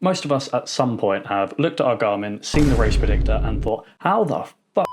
Most of us at some point have looked at our Garmin, seen the race predictor, and thought, how the fuck?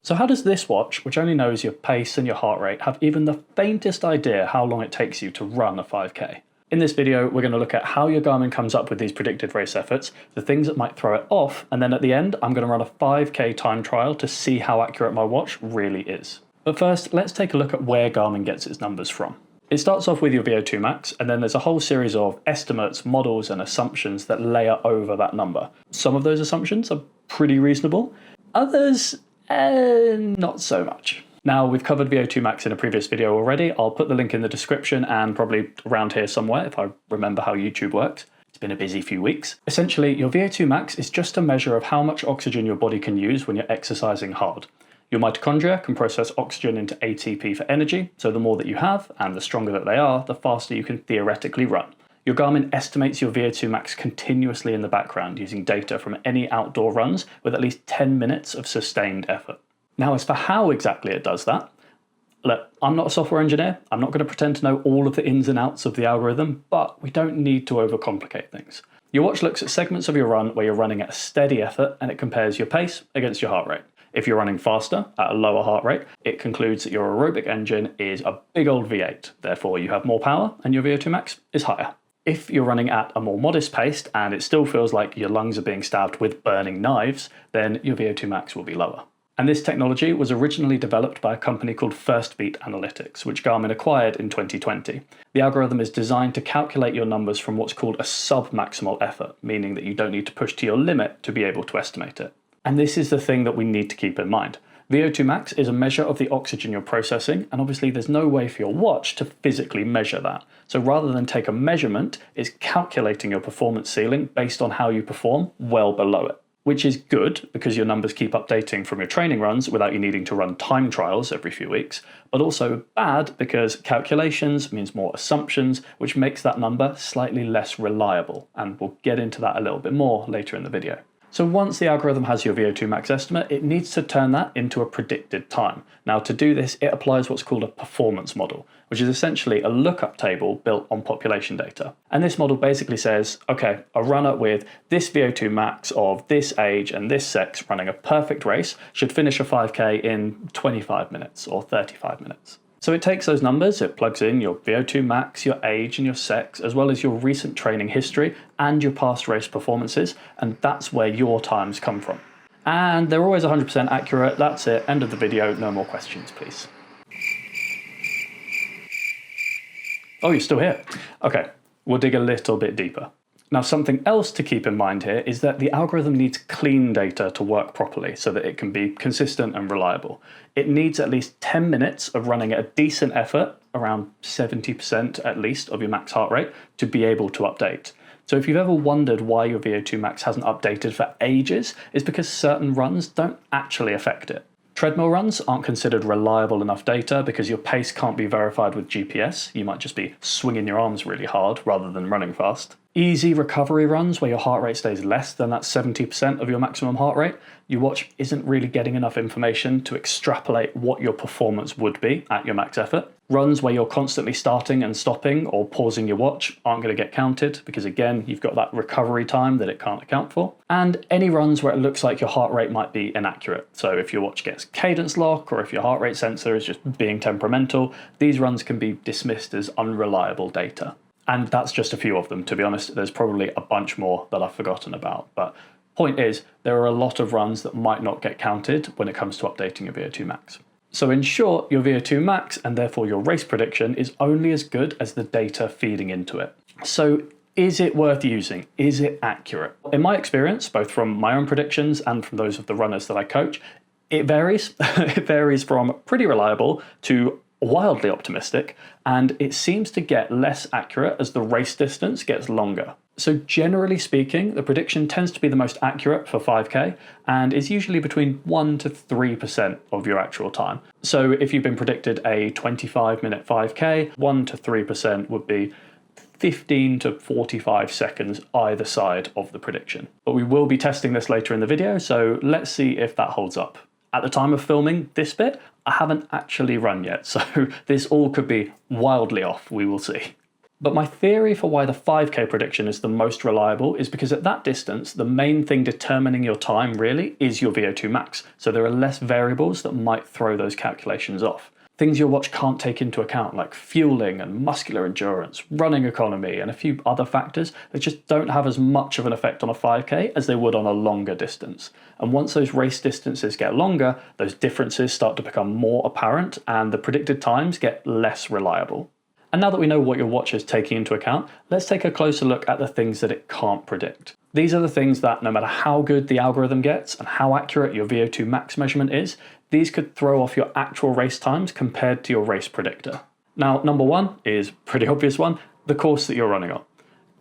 So how does this watch, which only knows your pace and your heart rate, have even the faintest idea how long it takes you to run a 5K? In this video, we're going to look at how your Garmin comes up with these predicted race efforts, the things that might throw it off, and then at the end, I'm going to run a 5K time trial to see how accurate my watch really is. But first, let's take a look at where Garmin gets its numbers from. It starts off with your VO2 max, and then there's a whole series of estimates, models, and assumptions that layer over that number. Some of those assumptions are pretty reasonable, others, not so much. Now, we've covered VO2 max in a previous video already. I'll put the link in the description and probably around here somewhere if I remember how YouTube works. It's been a busy few weeks. Essentially, your VO2 max is just a measure of how much oxygen your body can use when you're exercising hard. Your mitochondria can process oxygen into ATP for energy, so the more that you have, and the stronger that they are, the faster you can theoretically run. Your Garmin estimates your VO2 max continuously in the background using data from any outdoor runs with at least 10 minutes of sustained effort. Now, as for how exactly it does that, look, I'm not a software engineer, I'm not going to pretend to know all of the ins and outs of the algorithm, but we don't need to overcomplicate things. Your watch looks at segments of your run where you're running at a steady effort and it compares your pace against your heart rate. If you're running faster at a lower heart rate, it concludes that your aerobic engine is a big old V8, therefore you have more power and your VO2 max is higher. If you're running at a more modest pace and it still feels like your lungs are being stabbed with burning knives, then your VO2 max will be lower. And this technology was originally developed by a company called First Beat Analytics, which Garmin acquired in 2020. The algorithm is designed to calculate your numbers from what's called a sub-maximal effort, meaning that you don't need to push to your limit to be able to estimate it. And this is the thing that we need to keep in mind. VO2 max is a measure of the oxygen you're processing, and obviously there's no way for your watch to physically measure that. So rather than take a measurement, it's calculating your performance ceiling based on how you perform well below it. Which is good because your numbers keep updating from your training runs without you needing to run time trials every few weeks, but also bad because calculations means more assumptions, which makes that number slightly less reliable, and we'll get into that a little bit more later in the video. So once the algorithm has your VO2 max estimate, it needs to turn that into a predicted time. Now to do this, it applies what's called a performance model, which is essentially a lookup table built on population data. And this model basically says, okay, a runner with this VO2 max of this age and this sex running a perfect race should finish a 5K in 25 minutes or 35 minutes. So it takes those numbers, it plugs in your VO2 max, your age and your sex, as well as your recent training history and your past race performances, and that's where your times come from. And they're always 100% accurate, that's it, end of the video, no more questions please. Oh, you're still here? Okay, we'll dig a little bit deeper. Now, something else to keep in mind here is that the algorithm needs clean data to work properly so that it can be consistent and reliable. It needs at least 10 minutes of running at a decent effort, around 70% at least of your max heart rate, to be able to update. So if you've ever wondered why your VO2 max hasn't updated for ages, it's because certain runs don't actually affect it. Treadmill runs aren't considered reliable enough data because your pace can't be verified with GPS. You might just be swinging your arms really hard rather than running fast. Easy recovery runs where your heart rate stays less than that 70% of your maximum heart rate, your watch isn't really getting enough information to extrapolate what your performance would be at your max effort. Runs where you're constantly starting and stopping or pausing your watch aren't going to get counted because again, you've got that recovery time that it can't account for. And any runs where it looks like your heart rate might be inaccurate. So if your watch gets cadence lock or if your heart rate sensor is just being temperamental, these runs can be dismissed as unreliable data. And that's just a few of them, to be honest. There's probably a bunch more that I've forgotten about. But point is, there are a lot of runs that might not get counted when it comes to updating your VO2 max. So in short, your VO2 max and therefore your race prediction is only as good as the data feeding into it. So is it worth using? Is it accurate? In my experience, both from my own predictions and from those of the runners that I coach, it varies. It varies from pretty reliable to wildly optimistic, and it seems to get less accurate as the race distance gets longer. So generally speaking, the prediction tends to be the most accurate for 5K and is usually between 1 to 3% of your actual time. So if you've been predicted a 25-minute 5K, 1 to 3% would be 15 to 45 seconds either side of the prediction. But we will be testing this later in the video, so let's see if that holds up. At the time of filming this bit, I haven't actually run yet, so this all could be wildly off, we will see. But my theory for why the 5K prediction is the most reliable is because at that distance, the main thing determining your time really is your VO2 max. So there are less variables that might throw those calculations off. Things your watch can't take into account, like fueling and muscular endurance, running economy, and a few other factors that just don't have as much of an effect on a 5K as they would on a longer distance. And once those race distances get longer, those differences start to become more apparent and the predicted times get less reliable. And now that we know what your watch is taking into account, let's take a closer look at the things that it can't predict. These are the things that no matter how good the algorithm gets and how accurate your VO2 max measurement is, these could throw off your actual race times compared to your race predictor. Now, number one is a pretty obvious one, the course that you're running on.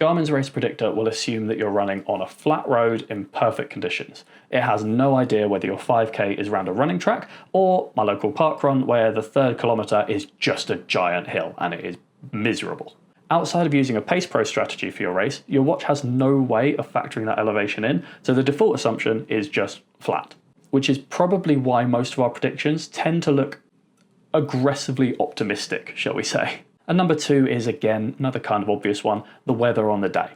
Garmin's race predictor will assume that you're running on a flat road in perfect conditions. It has no idea whether your 5K is around a running track or my local park run where the third kilometre is just a giant hill and it is miserable. Outside of using a Pace Pro strategy for your race, your watch has no way of factoring that elevation in, so the default assumption is just flat, which is probably why most of our predictions tend to look aggressively optimistic, shall we say. And number two is, again, another kind of obvious one, the weather on the day.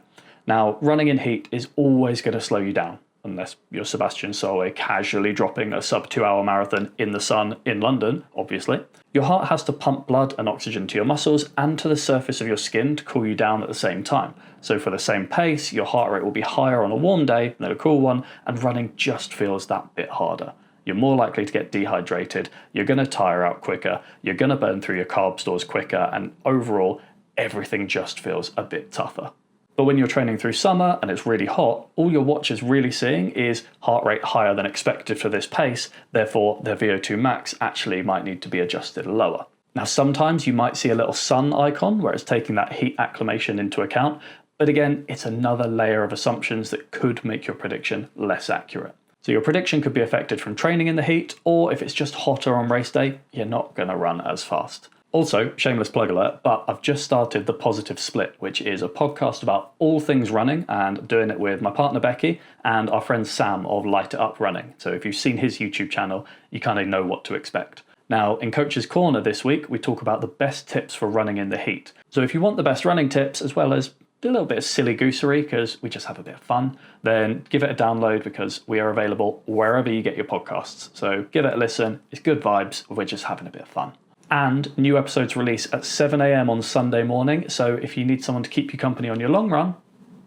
Now, running in heat is always going to slow you down, unless you're Sebastian Solway casually dropping a sub 2 hour marathon in the sun in London, obviously. Your heart has to pump blood and oxygen to your muscles and to the surface of your skin to cool you down at the same time. So for the same pace, your heart rate will be higher on a warm day than a cool one, and running just feels that bit harder. You're more likely to get dehydrated, you're going to tire out quicker, you're going to burn through your carb stores quicker, and overall, everything just feels a bit tougher. But when you're training through summer and it's really hot, all your watch is really seeing is heart rate higher than expected for this pace, therefore their VO2 max actually might need to be adjusted lower. Now sometimes you might see a little sun icon where it's taking that heat acclimation into account, but again, it's another layer of assumptions that could make your prediction less accurate. So your prediction could be affected from training in the heat, or if it's just hotter on race day, you're not going to run as fast. Also, shameless plug alert, but I've just started The Positive Split, which is a podcast about all things running, and I'm doing it with my partner Becky and our friend Sam of Light It Up Running. So if you've seen his YouTube channel, you kind of know what to expect. Now, in Coach's Corner this week, we talk about the best tips for running in the heat. So if you want the best running tips, as well as a little bit of silly goosery, because we just have a bit of fun, then give it a download because we are available wherever you get your podcasts. So give it a listen. It's good vibes. We're just having a bit of fun. And new episodes release at 7 a.m. on Sunday morning. So if you need someone to keep you company on your long run,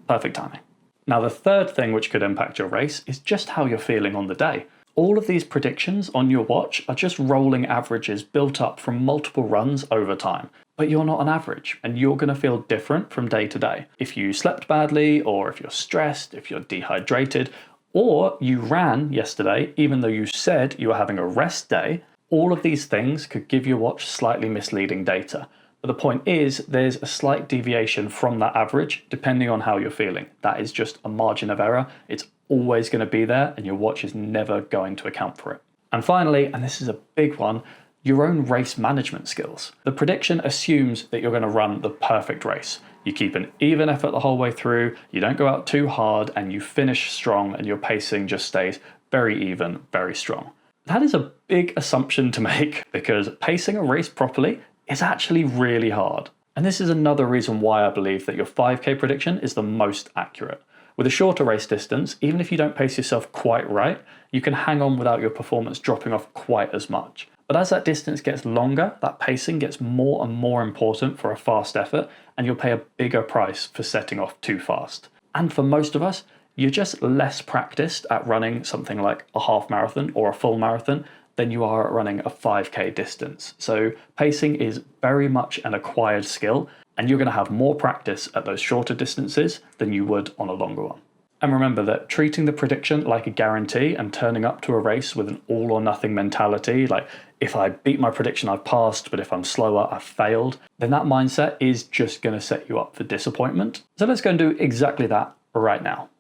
perfect timing. Now, the third thing which could impact your race is just how you're feeling on the day. All of these predictions on your watch are just rolling averages built up from multiple runs over time. But you're not an average, and you're going to feel different from day to day. If you slept badly, or if you're stressed, if you're dehydrated, or you ran yesterday, even though you said you were having a rest day, all of these things could give your watch slightly misleading data. But the point is, there's a slight deviation from that average depending on how you're feeling. That is just a margin of error. It's always going to be there, and your watch is never going to account for it. And finally, and this is a big one, your own race management skills. The prediction assumes that you're going to run the perfect race. You keep an even effort the whole way through, you don't go out too hard, and you finish strong, and your pacing just stays very even, very strong. That is a big assumption to make, because pacing a race properly is actually really hard. And this is another reason why I believe that your 5K prediction is the most accurate. With a shorter race distance, even if you don't pace yourself quite right, you can hang on without your performance dropping off quite as much. But as that distance gets longer, that pacing gets more and more important for a fast effort, and you'll pay a bigger price for setting off too fast. And for most of us, you're just less practiced at running something like a half marathon or a full marathon than you are at running a 5K distance. So pacing is very much an acquired skill, and you're going to have more practice at those shorter distances than you would on a longer one. And remember that treating the prediction like a guarantee and turning up to a race with an all or nothing mentality, like if I beat my prediction, I've passed, but if I'm slower, I've failed, then that mindset is just going to set you up for disappointment. So let's go and do exactly that right now.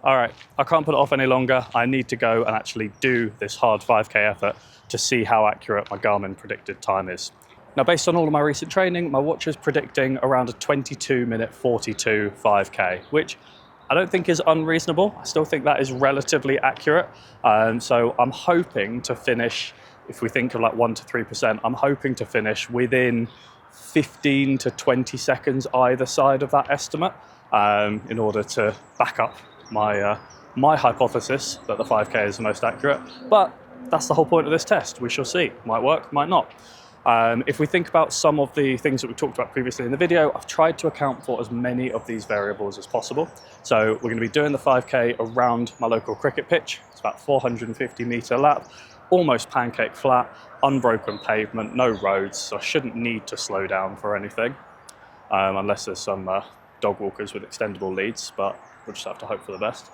All right, I can't put it off any longer. I need to go and actually do this hard 5K effort to see how accurate my Garmin predicted time is. Now, based on all of my recent training, my watch is predicting around a 22-minute 42 5K, which I don't think is unreasonable. I still think that is relatively accurate. So I'm hoping to finish, if we think of like 1 to 3%, I'm hoping to finish within 15 to 20 seconds either side of that estimate in order to back up my my hypothesis that the 5K is the most accurate. But that's the whole point of this test. We shall see. Might work, might not. If we think about some of the things that we talked about previously in the video, I've tried to account for as many of these variables as possible. So we're going to be doing the 5K around my local cricket pitch. It's about 450 metre lap, almost pancake flat, unbroken pavement, no roads, so I shouldn't need to slow down for anything, unless there's some dog walkers with extendable leads, but we'll just have to hope for the best.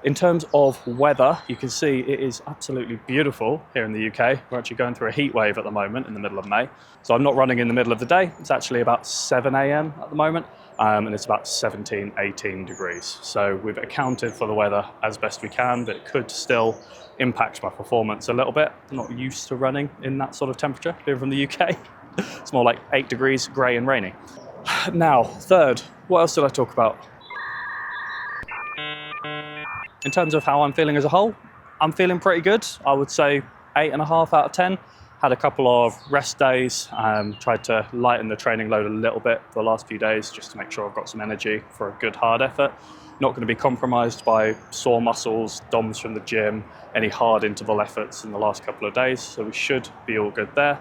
In terms of weather, you can see it is absolutely beautiful here in the UK. We're actually going through a heat wave at the moment in the middle of May. So I'm not running in the middle of the day. It's actually about 7 a.m. at the moment, and it's about 17, 18 degrees. So we've accounted for the weather as best we can, but it could still impact my performance a little bit. I'm not used to running in that sort of temperature here from the UK. It's more like 8 degrees, grey and rainy. Now, third, what else did I talk about? In terms of how I'm feeling as a whole, I'm feeling pretty good. I would say 8.5 out of 10. Had a couple of rest days, tried to lighten the training load a little bit for the last few days just to make sure I've got some energy for a good hard effort. Not going to be compromised by sore muscles, DOMs from the gym, any hard interval efforts in the last couple of days, so we should be all good there.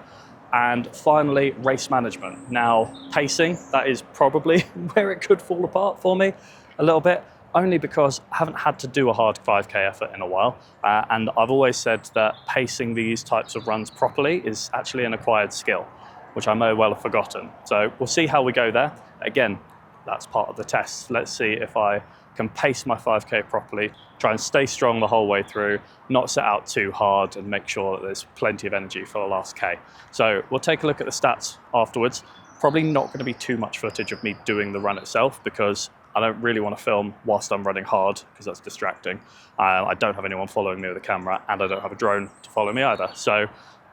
And finally, race management. Now, pacing, that is probably where it could fall apart for me a little bit, only because I haven't had to do a hard 5K effort in a while. And I've always said that pacing these types of runs properly is actually an acquired skill, which I may well have forgotten. So we'll see how we go there. Again, that's part of the test. Let's see if I can pace my 5K properly, try and stay strong the whole way through, not set out too hard, and make sure that there's plenty of energy for the last K. So we'll take a look at the stats afterwards. Probably not going to be too much footage of me doing the run itself, because I don't really want to film whilst I'm running hard, because that's distracting. I don't have anyone following me with a camera, and I don't have a drone to follow me either. So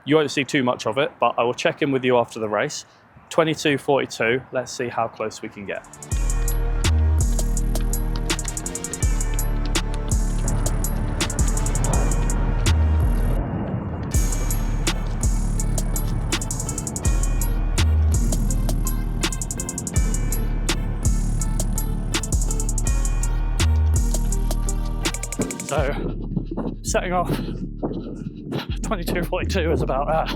you won't see too much of it, but I will check in with you after the race. 22:42, let's see how close we can get. So, setting off 22:42 is about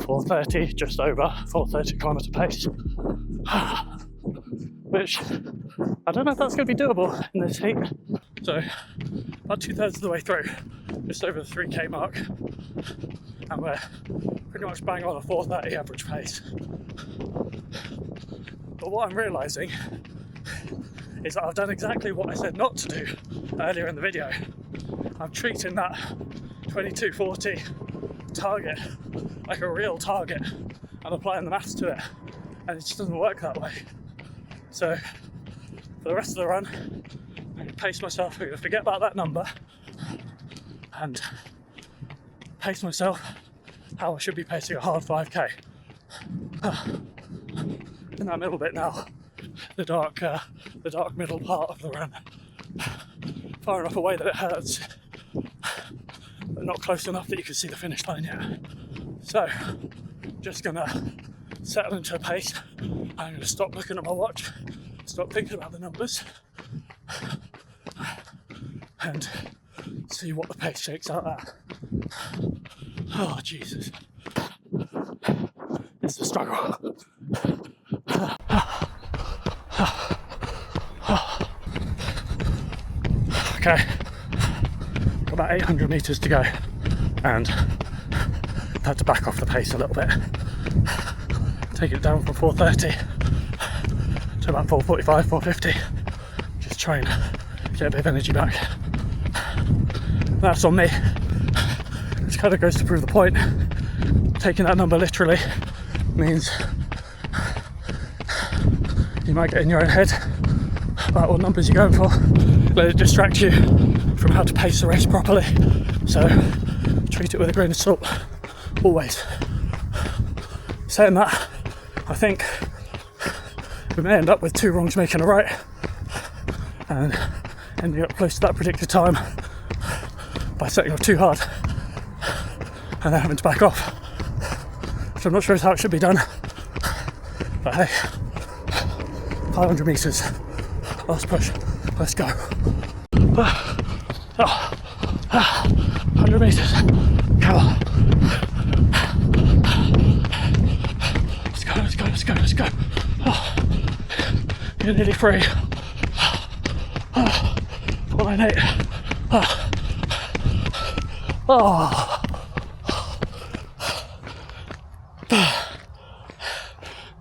4:30, just over 4:30 kilometre pace, which I don't know if that's going to be doable in this heat. So, about 2/3 of the way through, just over the 3K mark, and we're pretty much bang on a 4:30 average pace. But what I'm realising is that I've done exactly what I said not to do earlier in the video. I'm treating that 22:40 target like a real target and applying the maths to it, and it just doesn't work that way. So for the rest of the run, I'm going to pace myself. I'm going to forget about that number and pace myself how I should be pacing a hard 5K. In that middle bit now, the dark middle part of the run, far enough away that it hurts, but not close enough that you can see the finish line yet. So, just gonna settle into a pace. I'm gonna stop looking at my watch, stop thinking about the numbers, and see what the pace shakes out at. Oh Jesus, it's a struggle. Okay, got about 800 metres to go, and I've had to back off the pace a little bit, take it down from 4:30 to about 4:45, 4:50, just try and get a bit of energy back. That's on me, which kind of goes to prove the point. Taking that number literally means you might get in your own head about what numbers you're going for. Let it distract you from how to pace the race properly. So treat it with a grain of salt, always. Saying that, I think we may end up with 2 wrongs making a right and ending up close to that predicted time by setting off too hard and then having to back off. So I'm not sure how it should be done. But hey, 500 meters, last push, let's go. 100 meters, come on. Let's go. Oh, you're nearly free. 498.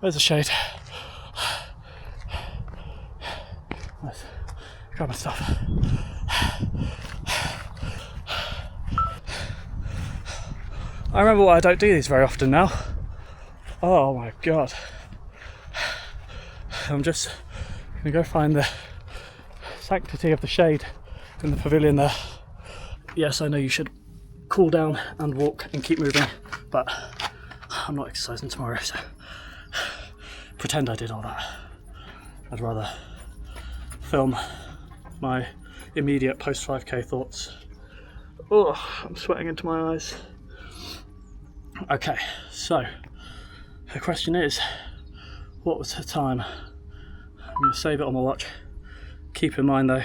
There's a shade. Let's grab my stuff. I remember why I don't do these very often now. Oh my god. I'm just gonna go find the sanctity of the shade in the pavilion there. Yes, I know you should cool down and walk and keep moving, but I'm not exercising tomorrow, so pretend I did all that. I'd rather film my immediate post 5k thoughts. Oh, I'm sweating into my eyes. Okay, so the question is, what was the time? I'm going to save it on my watch. Keep in mind though,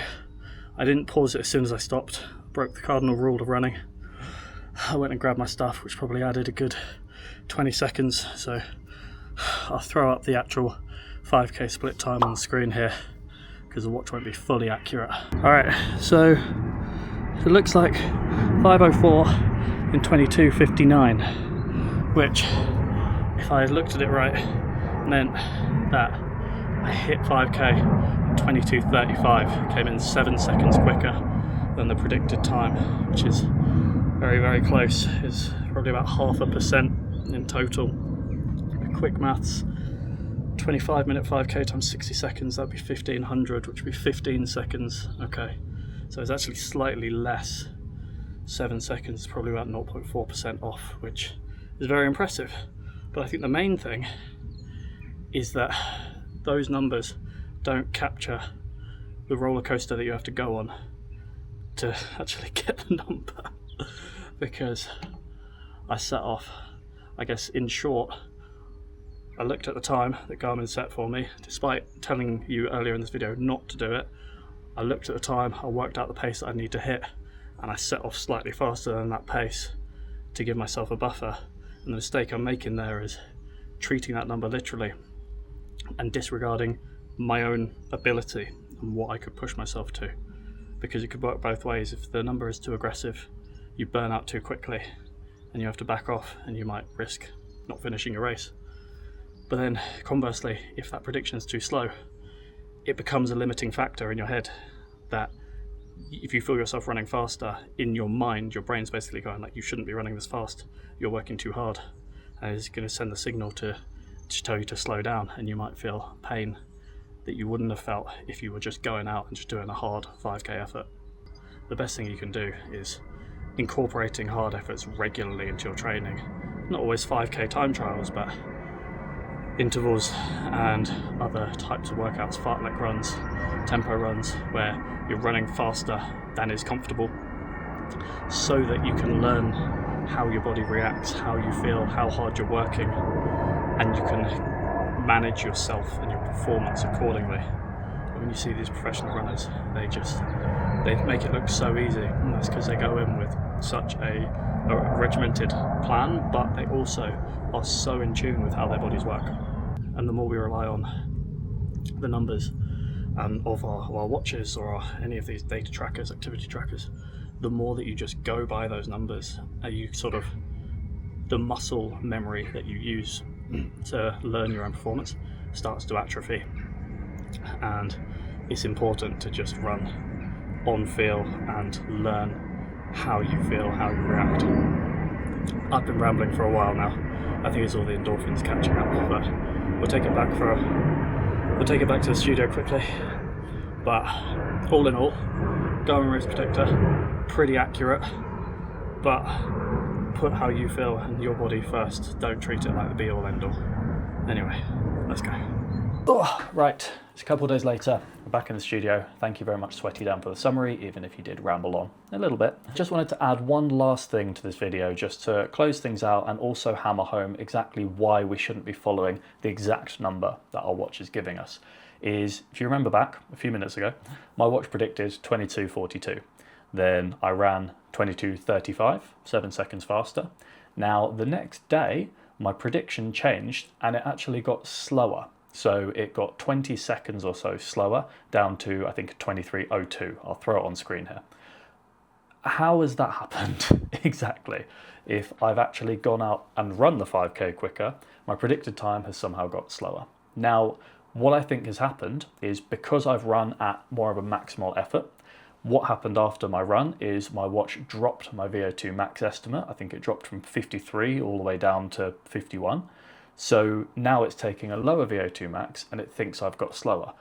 I didn't pause it as soon as I stopped. Broke the cardinal rule of running. I went and grabbed my stuff, which probably added a good 20 seconds, so I'll throw up the actual 5k split time on the screen here because the watch won't be fully accurate. Alright, so it looks like 5:04 in 22:59, which, if I looked at it right, meant that I hit 5k in 22:35, came in 7 seconds quicker than the predicted time, which is very, very close. It's probably about 0.5% in total. Quick maths, 25-minute 5k times 60 seconds, that'd be 1500, which would be 15 seconds. Okay, so it's actually slightly less. 7 seconds, probably about 0.4% off, which is very impressive. But I think the main thing is that those numbers don't capture the roller coaster that you have to go on to actually get the number. Because I set off, I guess in short, I looked at the time that Garmin set for me, despite telling you earlier in this video not to do it. I looked at the time, I worked out the pace that I need to hit, and I set off slightly faster than that pace to give myself a buffer. And the mistake I'm making there is treating that number literally and disregarding my own ability and what I could push myself to. Because it could work both ways. If the number is too aggressive, you burn out too quickly and you have to back off and you might risk not finishing your race. But then conversely, if that prediction is too slow, it becomes a limiting factor in your head that if you feel yourself running faster, in your mind, your brain's basically going like, you shouldn't be running this fast, you're working too hard, and it's going to send the signal to tell you to slow down, and you might feel pain that you wouldn't have felt if you were just going out and just doing a hard 5k effort. The best thing you can do is incorporating hard efforts regularly into your training. Not always 5k time trials, but intervals and other types of workouts, fartlek runs, tempo runs, where you're running faster than is comfortable, so that you can learn how your body reacts, how you feel, how hard you're working, and you can manage yourself and your performance accordingly. And when you see these professional runners, they make it look so easy, and that's because they go in with such a regimented plan, but they also are so in tune with how their bodies work. And the more we rely on the numbers of our watches or any of these data trackers, activity trackers, the more that you just go by those numbers, you sort of, the muscle memory that you use to learn your own performance starts to atrophy. And it's important to just run on feel and learn how you feel, how you react. I've been rambling for a while now. I think it's all the endorphins catching up, but we'll take it back to the studio quickly. But all in all, Garmin Race Predictor, pretty accurate, but put how you feel and your body first. Don't treat it like the be all end all. Anyway, let's go. Oh, right, it's a couple of days later. We're back in the studio. Thank you very much, Sweaty Dan, for the summary, even if you did ramble on a little bit. Just wanted to add one last thing to this video just to close things out and also hammer home exactly why we shouldn't be following the exact number that our watch is giving us. Is, if you remember back a few minutes ago, my watch predicted 22:42. Then I ran 22:35, 7 seconds faster. Now, the next day, my prediction changed and it actually got slower. So it got 20 seconds or so slower, down to, I think, 23:02. I'll throw it on screen here. How has that happened exactly? If I've actually gone out and run the 5K quicker, my predicted time has somehow got slower. Now, what I think has happened is because I've run at more of a maximal effort, what happened after my run is my watch dropped my VO2 max estimate. I think it dropped from 53 all the way down to 51. So now it's taking a lower VO2 max and it thinks I've got slower.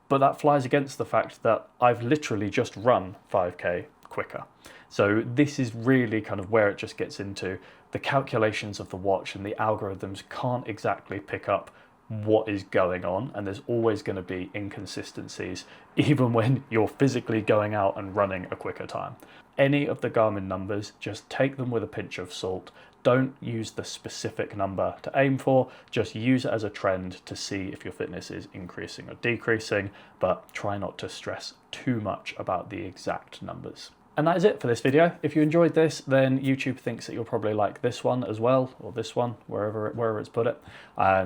But that flies against the fact that I've literally just run 5K quicker. So this is really kind of where it just gets into the calculations of the watch, and the algorithms can't exactly pick up what is going on, and there's always going to be inconsistencies even when you're physically going out and running a quicker time. Any of the Garmin numbers, just take them with a pinch of salt. Don't use the specific number to aim for, just use it as a trend to see if your fitness is increasing or decreasing, but try not to stress too much about the exact numbers. And that is it for this video. If you enjoyed this, then YouTube thinks that you'll probably like this one as well, or this one, wherever it's put it.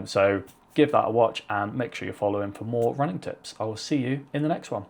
So give that a watch and make sure you're following for more running tips. I will see you in the next one.